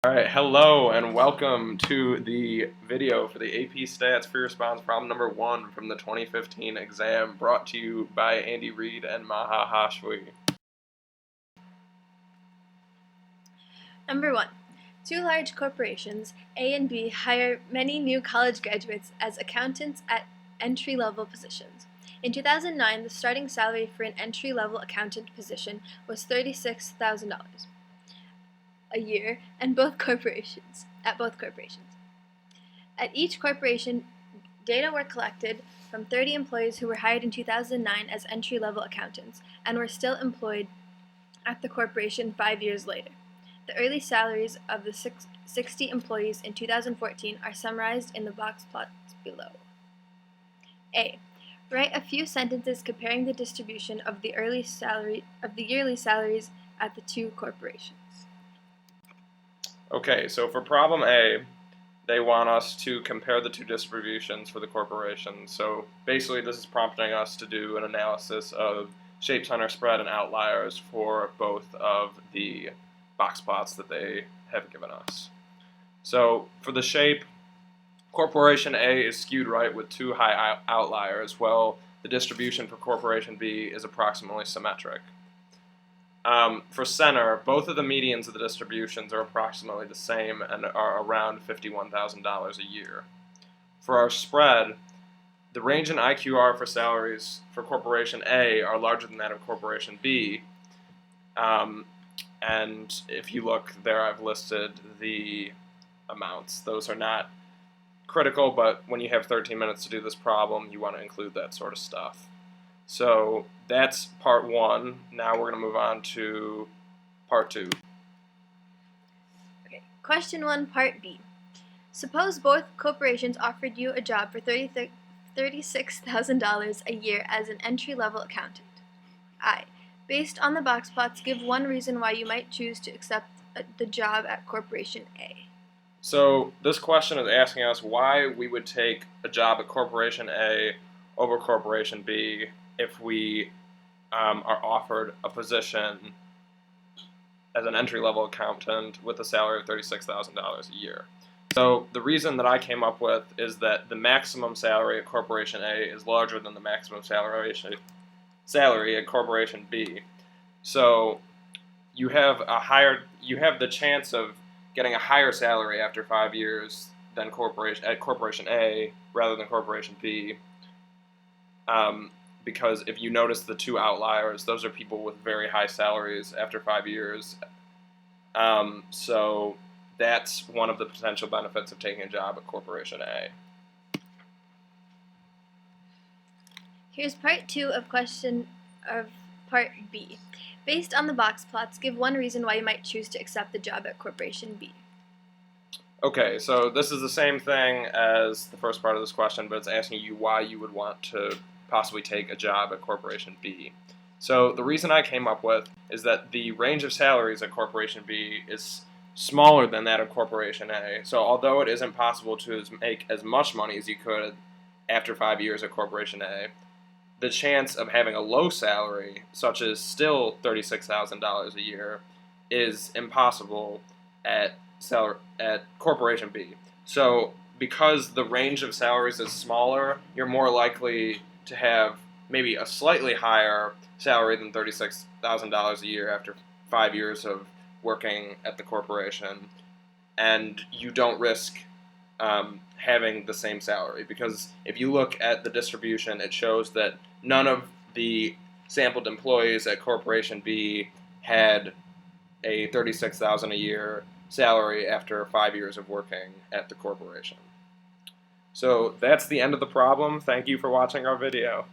Alright, hello and welcome to the video for the AP Stats Free Response problem number 1 from the 2015 exam, brought to you by Andy Reid and Maha Hashwi. Number 1. Two large corporations, A and B, hire many new college graduates as accountants at entry-level positions. In 2009, the starting salary for an entry-level accountant position was $36,000 a year at both corporations. At each corporation, data were collected from 30 employees who were hired in 2009 as entry-level accountants and were still employed at the corporation 5 years later. The early salaries of the 60 employees in 2014 are summarized in the box plots below. A. Write a few sentences comparing the distribution of the yearly salaries at the two corporations. Okay, so for problem A, they want us to compare the two distributions for the corporation. So basically this is prompting us to do an analysis of shape, center, spread, and outliers for both of the box plots that they have given us. So for the shape, corporation A is skewed right with two high outliers, while the distribution for corporation B is approximately symmetric. For center, both of the medians of the distributions are approximately the same and are around $51,000 a year. For our spread, the range in IQR for salaries for corporation A are larger than that of corporation B. And if you look there, I've listed the amounts. Those are not critical, but when you have 13 minutes to do this problem, you want to include that sort of stuff. So that's part 1. Now we're going to move on to part 2. Okay. Question 1, part B. Suppose both corporations offered you a job for $36,000 a year as an entry-level accountant. I. Based on the box plots, give one reason why you might choose to accept the job at corporation A. So this question is asking us why we would take a job at corporation A over corporation B if we are offered a position as an entry-level accountant with a salary of $36,000 a year. So the reason that I came up with is that the maximum salary at corporation A is larger than the maximum salary at corporation B. So you have the chance of getting a higher salary after 5 years than corporation A rather than corporation B. Because if you notice the two outliers, those are people with very high salaries after 5 years. So that's one of the potential benefits of taking a job at corporation A. Here's part 2 of part B. Based on the box plots, give one reason why you might choose to accept the job at corporation B. Okay, so this is the same thing as the first part of this question, but it's asking you why you would want to possibly take a job at corporation B. So the reason I came up with is that the range of salaries at corporation B is smaller than that of corporation A. So although it isn't possible to make as much money as you could after 5 years at corporation A, the chance of having a low salary, such as still $36,000 a year, is impossible at corporation B. So because the range of salaries is smaller, you're more likely to have maybe a slightly higher salary than $36,000 a year after 5 years of working at the corporation, and you don't risk having the same salary, because if you look at the distribution, it shows that none of the sampled employees at corporation B had a $36,000 a year salary after 5 years of working at the corporation. So that's the end of the problem. Thank you for watching our video.